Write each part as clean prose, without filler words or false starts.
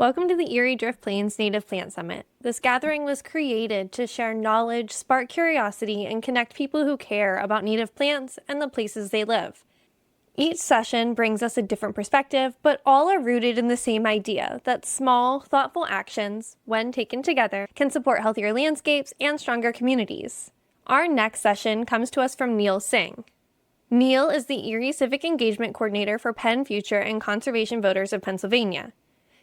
Welcome to the Erie Drift Plains Native Plant Summit. This gathering was created to share knowledge, spark curiosity, and connect people who care about native plants and the places they live. Each session brings us a different perspective, but all are rooted in the same idea that small, thoughtful actions, when taken together, can support healthier landscapes and stronger communities. Our next session comes to us from Neel Singh. Neel is the Erie Civic Engagement Coordinator for Penn Future and Conservation Voters of Pennsylvania.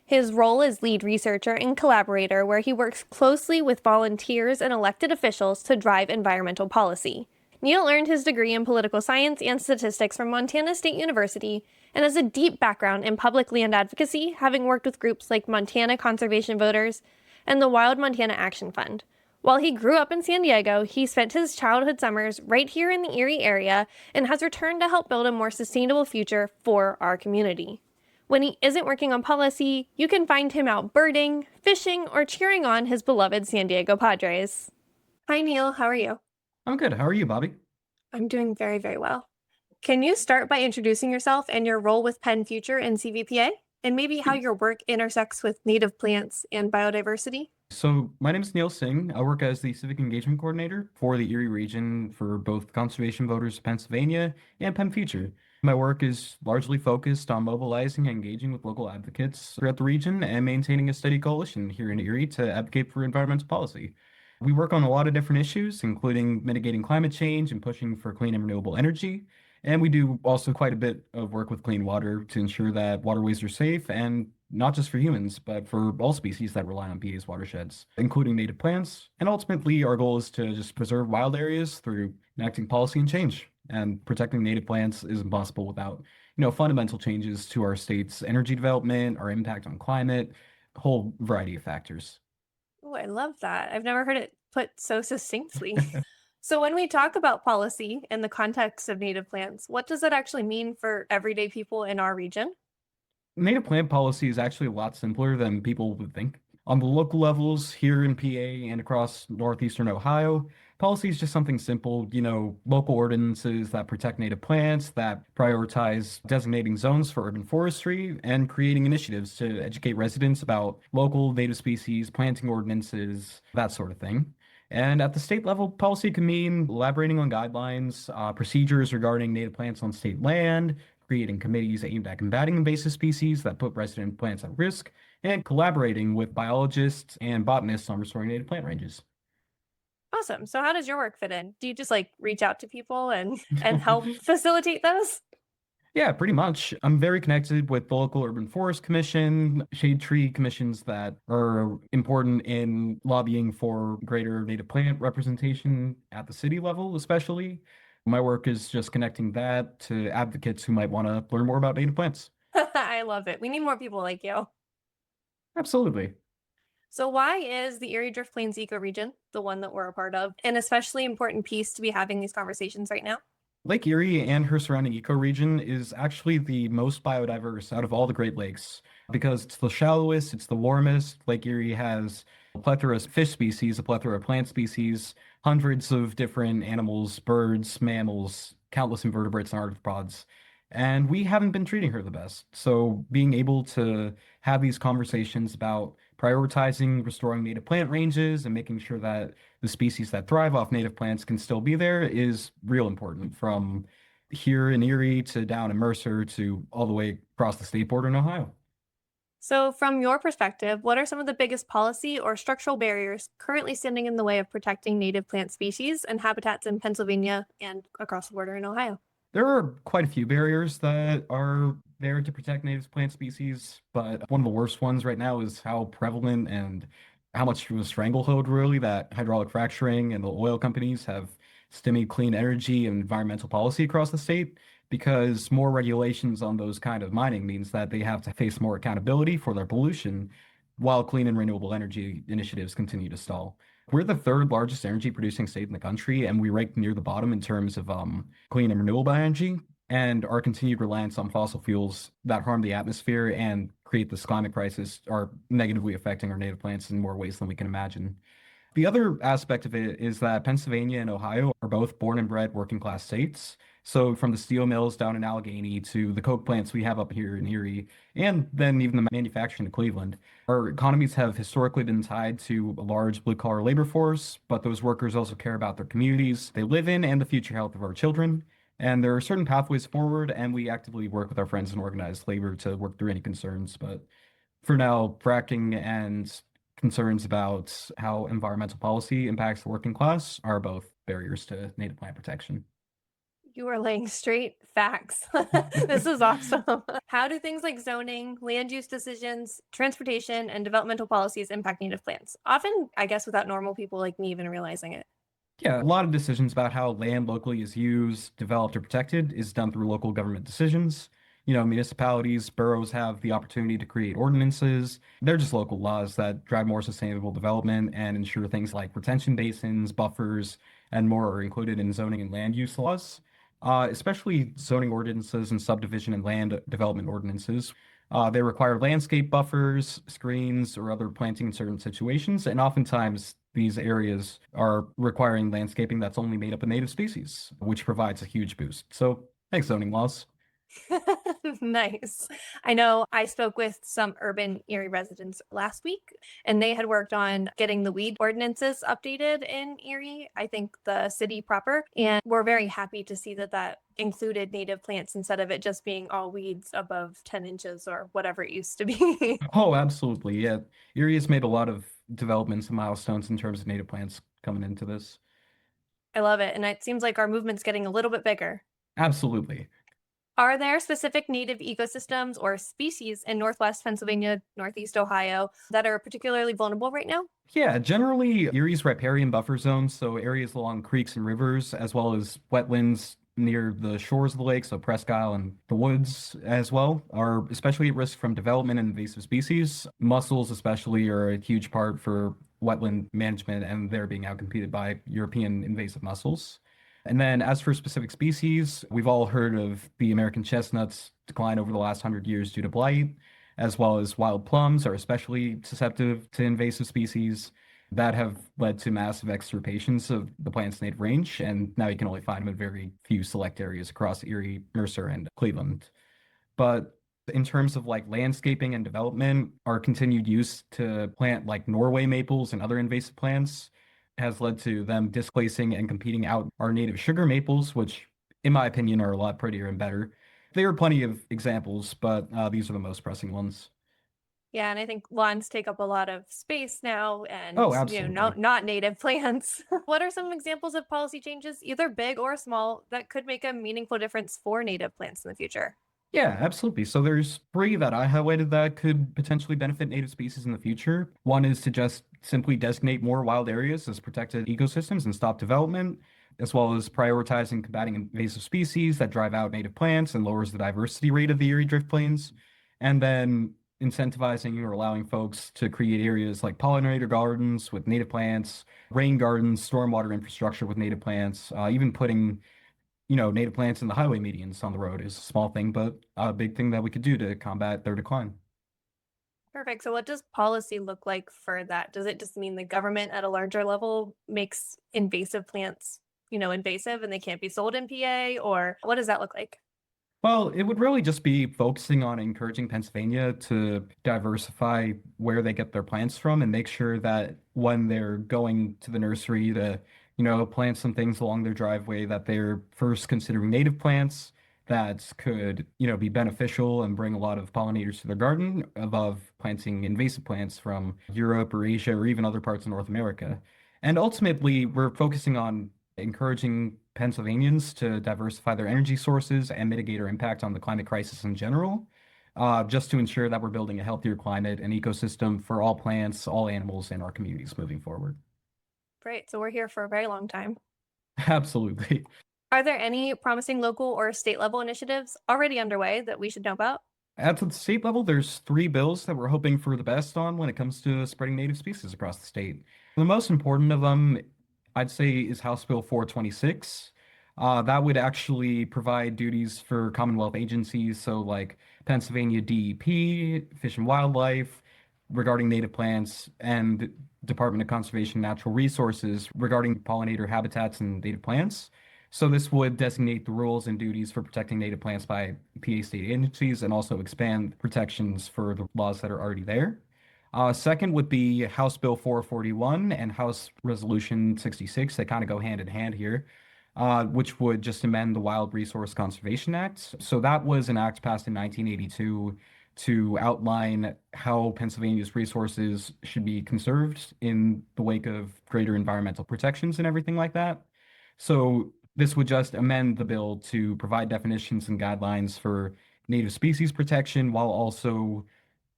His role is lead researcher and collaborator, where he works closely with volunteers and elected officials to drive environmental policy. Neel earned his degree in political science and statistics from Montana State University and has a deep background in public land advocacy, having worked with groups like Montana Conservation Voters and the Wild Montana Action Fund. While he grew up in San Diego, he spent his childhood summers right here in the Erie area and has returned to help build a more sustainable future for our community. When he isn't working on policy, you can find him out birding, fishing, or cheering on his beloved San Diego Padres. Hi, Neel. How are you? I'm good. How are you, Bobby? I'm doing very, very well. Can you start by introducing yourself and your role with Penn Future and CVPA, and maybe how your work intersects with native plants and biodiversity? So, my name is Neel Singh. I work as the Civic Engagement Coordinator for the Erie region for both Conservation Voters of Pennsylvania and Penn Future. My work is largely focused on mobilizing and engaging with local advocates throughout the region and maintaining a steady coalition here in Erie to advocate for environmental policy. We work on a lot of different issues, including mitigating climate change and pushing for clean and renewable energy. And we do also quite a bit of work with clean water to ensure that waterways are safe and not just for humans, but for all species that rely on PA's watersheds, including native plants. And ultimately, our goal is to just preserve wild areas through enacting policy and change. And protecting native plants is impossible without, fundamental changes to our state's energy development, our impact on climate, a whole variety of factors. Oh, I love that. I've never heard it put so succinctly. So, when we talk about policy in the context of native plants, what does that actually mean for everyday people in our region? Native plant policy is actually a lot simpler than people would think. On the local levels here in PA and across northeastern Ohio, policy is just something simple, local ordinances that protect native plants, that prioritize designating zones for urban forestry, and creating initiatives to educate residents about local native species, planting ordinances, that sort of thing. And at the state level, policy can mean elaborating on guidelines, procedures regarding native plants on state land, creating committees aimed at combating invasive species that put resident plants at risk, and collaborating with biologists and botanists on restoring native plant ranges. Awesome. So, how does your work fit in? Do you just like reach out to people and help facilitate those? Yeah, pretty much. I'm very connected with the local urban forest commission, shade tree commissions that are important in lobbying for greater native plant representation at the city level, especially. My work is just connecting that to advocates who might want to learn more about native plants. I love it. We need more people like you. Absolutely. So, why is the Erie Drift Plains ecoregion, the one that we're a part of, an especially important piece to be having these conversations right now? Lake Erie and her surrounding ecoregion is actually the most biodiverse out of all the Great Lakes because it's the shallowest, it's the warmest. Lake Erie has a plethora of fish species, a plethora of plant species, hundreds of different animals, birds, mammals, countless invertebrates and arthropods. And we haven't been treating her the best. So being able to have these conversations about prioritizing restoring native plant ranges and making sure that the species that thrive off native plants can still be there is real important from here in Erie to down in Mercer to all the way across the state border in Ohio. So, from your perspective, what are some of the biggest policy or structural barriers currently standing in the way of protecting native plant species and habitats in Pennsylvania and across the border in Ohio? There are quite a few barriers that are there to protect native plant species, but one of the worst ones right now is how prevalent and how much of a stranglehold really that hydraulic fracturing and the oil companies have stymied clean energy and environmental policy across the state because more regulations on those kind of mining means that they have to face more accountability for their pollution while clean and renewable energy initiatives continue to stall. We're the third largest energy producing state in the country, and we rank near the bottom in terms of clean and renewable energy. And our continued reliance on fossil fuels that harm the atmosphere and create this climate crisis are negatively affecting our native plants in more ways than we can imagine. The other aspect of it is that Pennsylvania and Ohio are both born and bred working class states. So from the steel mills down in Allegheny to the coke plants we have up here in Erie, and then even the manufacturing in Cleveland, our economies have historically been tied to a large blue collar labor force, but those workers also care about their communities they live in and the future health of our children. And there are certain pathways forward, and we actively work with our friends in organized labor to work through any concerns. But for now, fracking and concerns about how environmental policy impacts the working class are both barriers to native plant protection. You are laying straight facts. This is awesome. How do things like zoning, land use decisions, transportation, and developmental policies impact native plants? Often, I guess, without normal people like me even realizing it. Yeah, a lot of decisions about how land locally is used, developed, or protected is done through local government decisions. Municipalities, boroughs have the opportunity to create ordinances. They're just local laws that drive more sustainable development and ensure things like retention basins, buffers, and more are included in zoning and land use laws. Especially zoning ordinances and subdivision and land development ordinances. They require landscape buffers, screens, or other planting in certain situations, and oftentimes these areas are requiring landscaping that's only made up of native species, which provides a huge boost. So, thanks, zoning laws. Nice. I know I spoke with some urban Erie residents last week, and they had worked on getting the weed ordinances updated in Erie, I think the city proper. And we're very happy to see that that included native plants instead of it just being all weeds above 10 inches or whatever it used to be. Oh, absolutely. Yeah. Erie has made a lot of developments and milestones in terms of native plants coming into this. I love it. And it seems like our movement's getting a little bit bigger. Absolutely. Are there specific native ecosystems or species in Northwest Pennsylvania, Northeast Ohio that are particularly vulnerable right now? Yeah, generally Erie's riparian buffer zones, so areas along creeks and rivers, as well as wetlands near the shores of the lake, so Presque Isle and the woods as well, are especially at risk from development and invasive species. Mussels especially are a huge part for wetland management, and they're being outcompeted by European invasive mussels. And then as for specific species, we've all heard of the American chestnut's decline over the last 100 years due to blight, as well as wild plums are especially susceptible to invasive species that have led to massive extirpations of the plant's native range, and now you can only find them in very few select areas across Erie, Mercer, and Cleveland. But in terms of like landscaping and development, our continued use to plant like Norway maples and other invasive plants has led to them displacing and competing out our native sugar maples, which, in my opinion, are a lot prettier and better. There are plenty of examples, but these are the most pressing ones. Yeah, and I think lawns take up a lot of space now and, Oh, absolutely. not native plants. What are some examples of policy changes, either big or small, that could make a meaningful difference for native plants in the future? Yeah, absolutely. So there's three that I highlighted that could potentially benefit native species in the future. One is to just simply designate more wild areas as protected ecosystems and stop development, as well as prioritizing combating invasive species that drive out native plants and lowers the diversity rate of the Erie Drift Plains. And then incentivizing or allowing folks to create areas like pollinator gardens with native plants, rain gardens, stormwater infrastructure with native plants, even putting native plants in the highway medians on the road is a small thing, but a big thing that we could do to combat their decline. Perfect. So, what does policy look like for that? Does it just mean the government at a larger level makes invasive plants, invasive and they can't be sold in PA? Or what does that look like? Well, it would really just be focusing on encouraging Pennsylvania to diversify where they get their plants from and make sure that when they're going to the nursery to, plant some things along their driveway, that they're first considering native plants that could, be beneficial and bring a lot of pollinators to their garden above planting invasive plants from Europe or Asia or even other parts of North America. And ultimately, we're focusing on encouraging Pennsylvanians to diversify their energy sources and mitigate our impact on the climate crisis in general, just to ensure that we're building a healthier climate and ecosystem for all plants, all animals, and our communities moving forward. Great. So, we're here for a very long time. Absolutely. Are there any promising local or state level initiatives already underway that we should know about? At the state level, there's three bills that we're hoping for the best on when it comes to spreading native species across the state. The most important of them, I'd say, is House Bill 426. That would actually provide duties for Commonwealth agencies, so like Pennsylvania DEP, Fish and Wildlife, regarding native plants and Department of Conservation and Natural Resources regarding pollinator habitats and native plants. So this would designate the rules and duties for protecting native plants by PA state agencies and also expand protections for the laws that are already there. Second would be House Bill 441 and House Resolution 66. They kind of go hand in hand here, which would just amend the Wild Resource Conservation Act. So that was an act passed in 1982 to outline how Pennsylvania's resources should be conserved in the wake of greater environmental protections and everything like that. So this would just amend the bill to provide definitions and guidelines for native species protection while also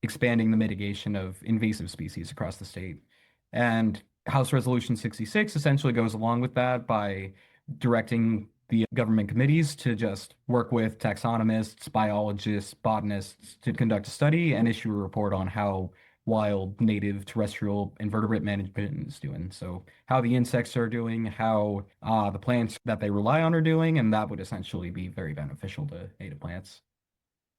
expanding the mitigation of invasive species across the state. And House Resolution 66 essentially goes along with that by directing the government committees to just work with taxonomists, biologists, botanists to conduct a study and issue a report on how wild native terrestrial invertebrate management is doing. So how the insects are doing, how the plants that they rely on are doing, and that would essentially be very beneficial to native plants.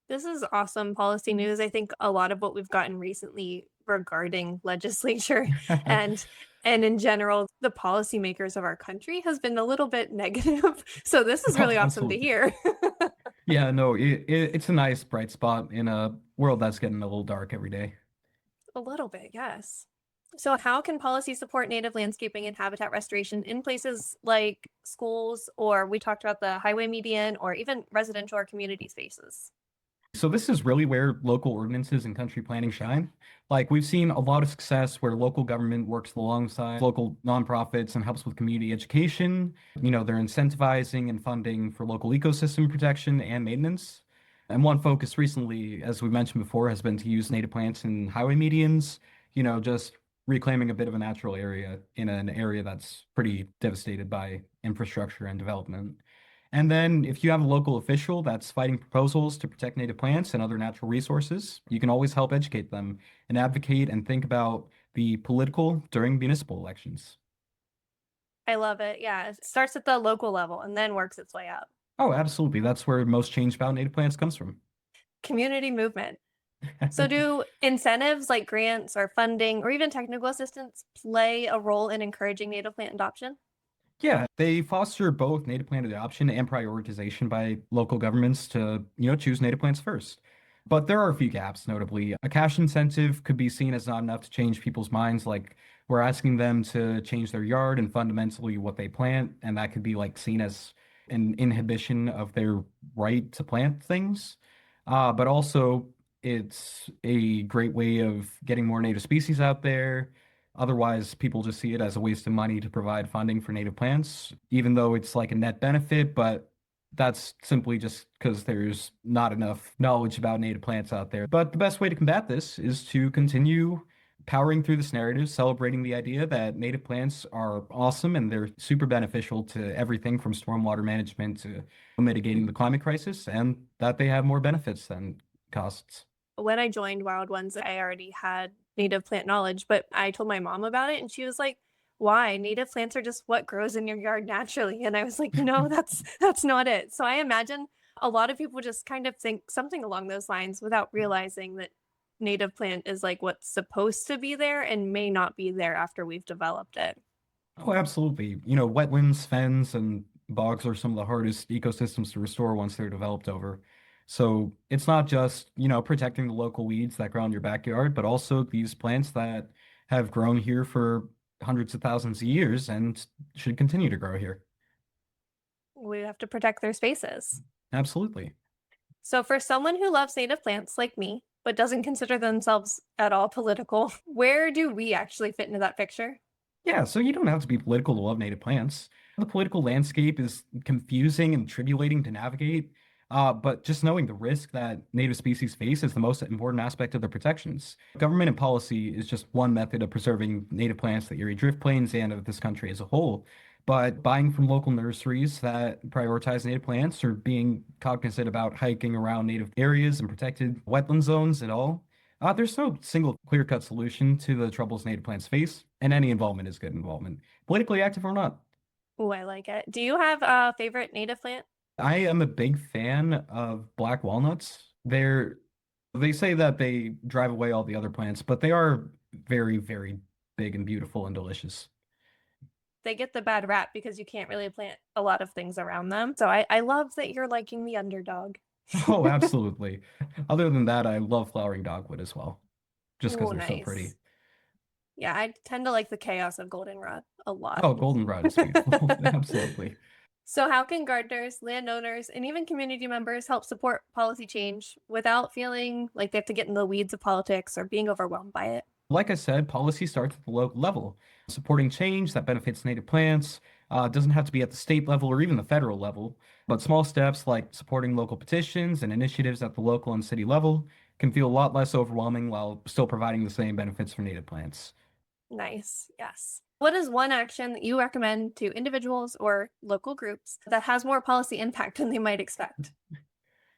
This is awesome policy news. I think a lot of what we've gotten recently regarding legislature and and in general the policymakers of our country has been a little bit negative. So this is Oh, really awesome to absolutely. hear. Yeah, no, it's a nice bright spot in a world that's getting a little dark every day. A little bit, yes. So how can policy support native landscaping and habitat restoration in places like schools, or we talked about the highway median, or even residential or community spaces? So this is really where local ordinances and country planning shine. Like we've seen a lot of success where local government works alongside local nonprofits and helps with community education. They're incentivizing and funding for local ecosystem protection and maintenance. And one focus recently, as we mentioned before, has been to use native plants in highway medians, just reclaiming a bit of a natural area in an area that's pretty devastated by infrastructure and development. And then if you have a local official that's fighting proposals to protect native plants and other natural resources, you can always help educate them and advocate and think about the political during municipal elections. I love it. Yeah, it starts at the local level and then works its way up. Oh, absolutely. That's where most change about native plants comes from. Community movement. So do incentives like grants or funding or even technical assistance play a role in encouraging native plant adoption? Yeah, they foster both native plant adoption and prioritization by local governments to, choose native plants first. But there are a few gaps, notably. A cash incentive could be seen as not enough to change people's minds, like we're asking them to change their yard and fundamentally what they plant, and that could be like seen as an inhibition of their right to plant things. But also it's a great way of getting more native species out there. Otherwise, people just see it as a waste of money to provide funding for native plants, even though it's like a net benefit, but that's simply just because there's not enough knowledge about native plants out there. But the best way to combat this is to continue powering through this narrative, celebrating the idea that native plants are awesome and they're super beneficial to everything from stormwater management to mitigating the climate crisis, and that they have more benefits than costs. When I joined Wild Ones, I already had native plant knowledge, but I told my mom about it and she was like, "Why? Native plants are just what grows in your yard naturally." And I was like, "No, that's not it." So I imagine a lot of people just kind of think something along those lines without realizing that native plant is like what's supposed to be there and may not be there after we've developed it. Oh, absolutely. Wetlands, fens, and bogs are some of the hardest ecosystems to restore once they're developed over. So it's not just, protecting the local weeds that grow in your backyard, but also these plants that have grown here for hundreds of thousands of years and should continue to grow here. We have to protect their spaces. Absolutely. So, for someone who loves native plants like me, but doesn't consider themselves at all political, where do we actually fit into that picture? Yeah, so you don't have to be political to love native plants. The political landscape is confusing and tribulating to navigate, but just knowing the risk that native species face is the most important aspect of their protections. Government and policy is just one method of preserving native plants, the Erie Drift Plains, and of this country as a whole. But buying from local nurseries that prioritize native plants or being cognizant about hiking around native areas and protected wetland zones and all, there's no single clear-cut solution to the troubles native plants face, and any involvement is good involvement, politically active or not. Oh, I like it. Do you have a favorite native plant? I am a big fan of black walnuts. They're They say that they drive away all the other plants, but they are very, very big and beautiful and delicious. They get the bad rap because you can't really plant a lot of things around them. So I love that you're liking the underdog. Oh, absolutely. Other than that, I love flowering dogwood as well, just because Oh, they're so pretty. nice. Yeah, I tend to like the chaos of goldenrod a lot. Oh, goldenrod is beautiful. Absolutely. So, how can gardeners, landowners, and even community members help support policy change without feeling like they have to get in the weeds of politics or being overwhelmed by it? Like I said, policy starts at the local level. Supporting change that benefits native plants doesn't have to be at the state level or even the federal level, but small steps like supporting local petitions and initiatives at the local and city level can feel a lot less overwhelming while still providing the same benefits for native plants. Nice. Yes. What is one action that you recommend to individuals or local groups that has more policy impact than they might expect?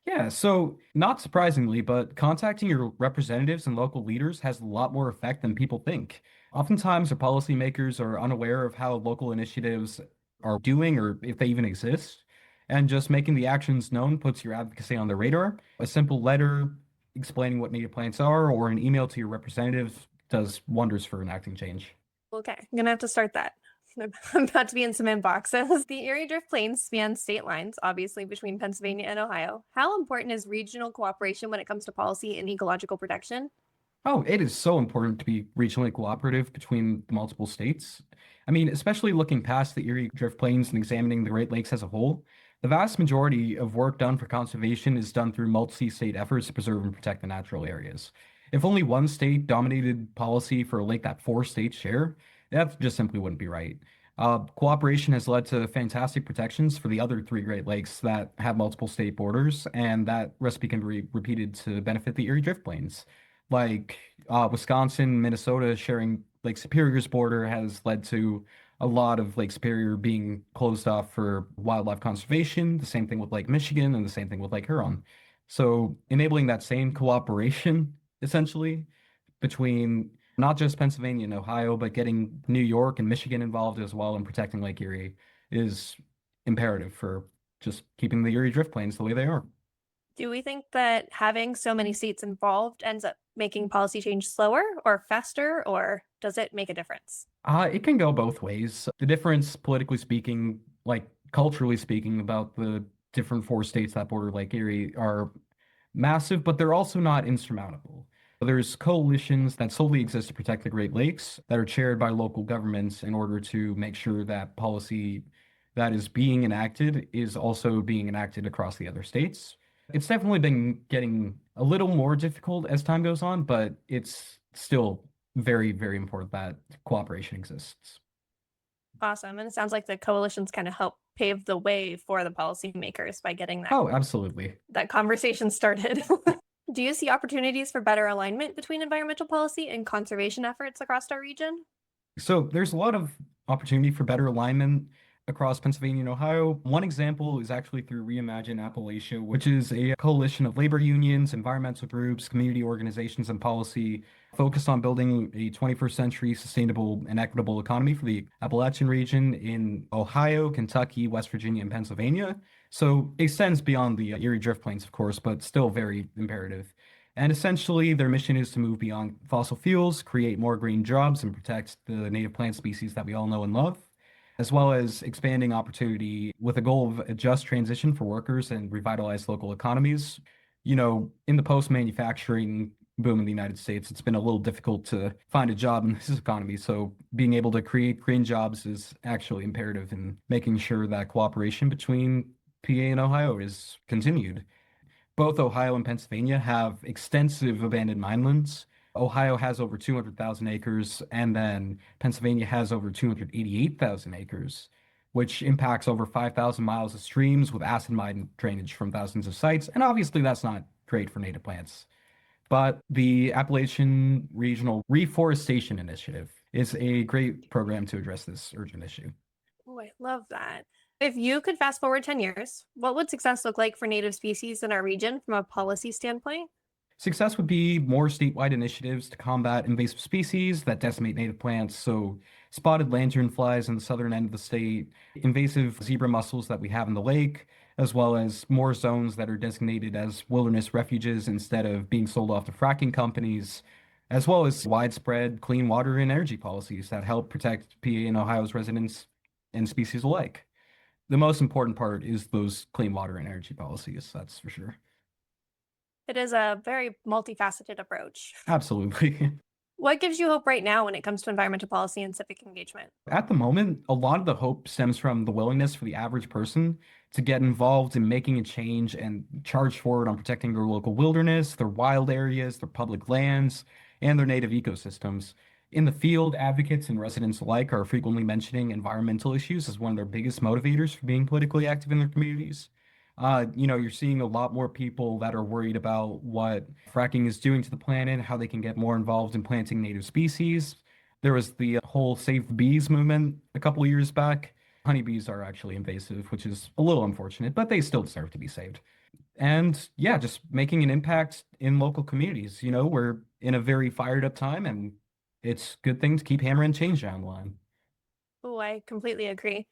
Yeah, so not surprisingly, but contacting your representatives and local leaders has a lot more effect than people think. Oftentimes, our policymakers are unaware of how local initiatives are doing or if they even exist, and just making the actions known puts your advocacy on the radar. A simple letter explaining what native plants are or an email to your representative does wonders for enacting change. Okay, I'm gonna have to start that. I'm about to be in some inboxes. The Erie Drift Plains span state lines, obviously between Pennsylvania and Ohio. How important is regional cooperation when it comes to policy and ecological protection? Oh, it is so important to be regionally cooperative between the multiple states. I mean, especially looking past the Erie Drift Plains and examining the Great Lakes as a whole, the vast majority of work done for conservation is done through multi-state efforts to preserve and protect the natural areas. If only one state dominated policy for a lake that four states share, that just simply wouldn't be right. Cooperation has led to fantastic protections for the other three Great Lakes that have multiple state borders, and that recipe can be repeated to benefit the Erie Drift Plains. Like Wisconsin, Minnesota sharing Lake Superior's border has led to a lot of Lake Superior being closed off for wildlife conservation. The same thing with Lake Michigan and the same thing with Lake Huron. So enabling that same cooperation essentially between not just Pennsylvania and Ohio, but getting New York and Michigan involved as well in protecting Lake Erie is imperative for just keeping the Erie Drift Plains the way they are. Do we think that having so many states involved ends up making policy change slower or faster, or does it make a difference? It can go both ways. The difference, politically speaking, like culturally speaking, about the different four states that border Lake Erie are massive, but they're also not insurmountable. There's coalitions that solely exist to protect the Great Lakes that are chaired by local governments in order to make sure that policy that is being enacted is also being enacted across the other states. It's definitely been getting a little more difficult as time goes on, but it's still very, very important that cooperation exists. Awesome. And it sounds like the coalitions kind of help pave the way for the policymakers by getting Oh, absolutely. that conversation started. Do you see opportunities for better alignment between environmental policy and conservation efforts across our region? So there's a lot of opportunity for better alignment across Pennsylvania and Ohio. One example is actually through Reimagine Appalachia, which is a coalition of labor unions, environmental groups, community organizations, and policy focused on building a 21st century sustainable and equitable economy for the Appalachian region in Ohio, Kentucky, West Virginia, and Pennsylvania. So it extends beyond the Erie Drift Plains, of course, but still very imperative. And essentially, their mission is to move beyond fossil fuels, create more green jobs, and protect the native plant species that we all know and love, as well as expanding opportunity with a goal of a just transition for workers and revitalize local economies. You know, in the post-manufacturing boom in the United States, it's been a little difficult to find a job in this economy. So being able to create green jobs is actually imperative in making sure that cooperation between PA and Ohio is continued. Both Ohio and Pennsylvania have extensive abandoned minelands. Ohio has over 200,000 acres, and then Pennsylvania has over 288,000 acres, which impacts over 5,000 miles of streams with acid mine drainage from thousands of sites. And obviously, that's not great for native plants. But the Appalachian Regional Reforestation Initiative is a great program to address this urgent issue. Oh, I love that. If you could fast forward 10 years, what would success look like for native species in our region from a policy standpoint? Success would be more statewide initiatives to combat invasive species that decimate native plants. So, spotted lanternflies in the southern end of the state, invasive zebra mussels that we have in the lake, as well as more zones that are designated as wilderness refuges instead of being sold off to fracking companies, as well as widespread clean water and energy policies that help protect PA and Ohio's residents and species alike. The most important part is those clean water and energy policies, that's for sure. It is a very multifaceted approach. Absolutely. What gives you hope right now when it comes to environmental policy and civic engagement? At the moment, a lot of the hope stems from the willingness for the average person to get involved in making a change and charge forward on protecting their local wilderness, their wild areas, their public lands, and their native ecosystems. In the field, advocates and residents alike are frequently mentioning environmental issues as one of their biggest motivators for being politically active in their communities. You're seeing a lot more people that are worried about what fracking is doing to the planet, how they can get more involved in planting native species. There was the whole Save the Bees movement a couple of years back. Honeybees are actually invasive, which is a little unfortunate, but they still deserve to be saved. And yeah, just making an impact in local communities. We're in a very fired up time, and it's a good thing to keep hammering change down the line. Oh, I completely agree.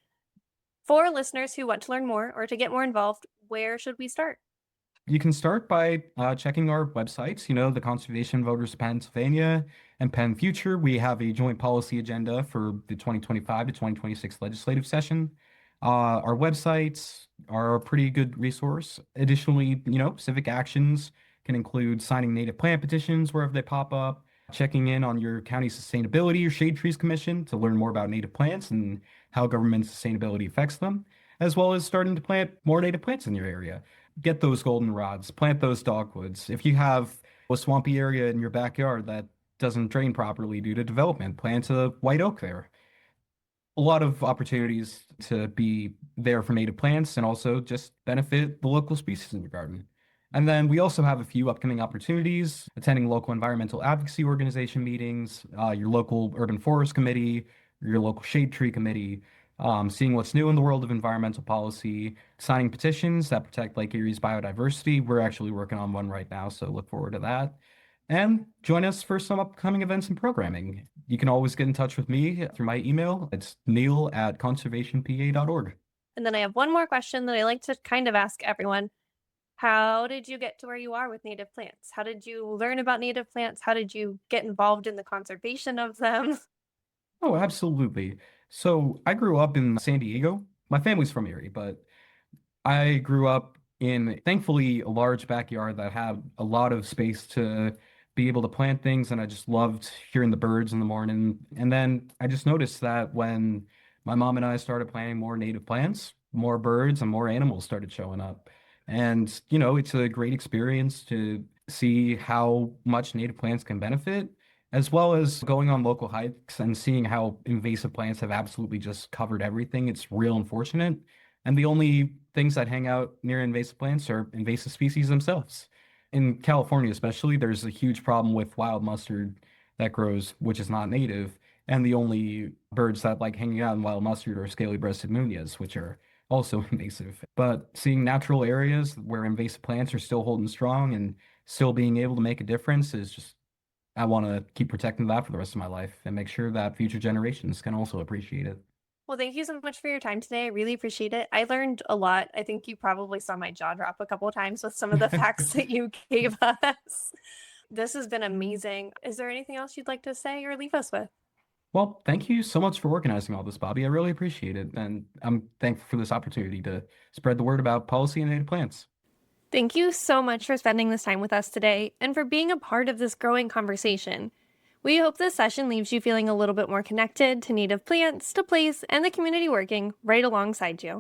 For listeners who want to learn more or to get more involved, where should we start? You can start by checking our websites, the Conservation Voters of Pennsylvania and Penn Future. We have a joint policy agenda for the 2025 to 2026 legislative session. Our websites are a pretty good resource. Additionally, civic actions can include signing native plant petitions wherever they pop up, checking in on your county sustainability or shade trees commission to learn more about native plants and how government sustainability affects them, as well as starting to plant more native plants in your area. Get those goldenrods, plant those dogwoods. If you have a swampy area in your backyard that doesn't drain properly due to development, plant a white oak there. A lot of opportunities to be there for native plants and also just benefit the local species in your garden. And then we also have a few upcoming opportunities, attending local environmental advocacy organization meetings, your local urban forest committee, your local shade tree committee, seeing what's new in the world of environmental policy, signing petitions that protect Lake Erie's biodiversity. We're actually working on one right now, so look forward to that. And join us for some upcoming events and programming. You can always get in touch with me through my email. It's neil@conservationpa.org. And then I have one more question that I like to kind of ask everyone. How did you get to where you are with native plants? How did you learn about native plants? How did you get involved in the conservation of them? Oh, absolutely. So I grew up in San Diego. My family's from Erie, but I grew up in, thankfully, a large backyard that had a lot of space to be able to plant things, and I just loved hearing the birds in the morning. And then I just noticed that when my mom and I started planting more native plants, more birds and more animals started showing up. And, it's a great experience to see how much native plants can benefit, as well as going on local hikes and seeing how invasive plants have absolutely just covered everything. It's real unfortunate. And the only things that hang out near invasive plants are invasive species themselves. In California, especially, there's a huge problem with wild mustard that grows, which is not native. And the only birds that like hanging out in wild mustard are scaly-breasted munias, which are also invasive. But seeing natural areas where invasive plants are still holding strong and still being able to make a difference is just, I want to keep protecting that for the rest of my life and make sure that future generations can also appreciate it. Well, thank you so much for your time today. I really appreciate it. I learned a lot. I think you probably saw my jaw drop a couple of times with some of the facts that you gave us. This has been amazing. Is there anything else you'd like to say or leave us with? Well, thank you so much for organizing all this, Bobby. I really appreciate it. And I'm thankful for this opportunity to spread the word about policy and native plants. Thank you so much for spending this time with us today and for being a part of this growing conversation. We hope this session leaves you feeling a little bit more connected to native plants, to place, and the community working right alongside you.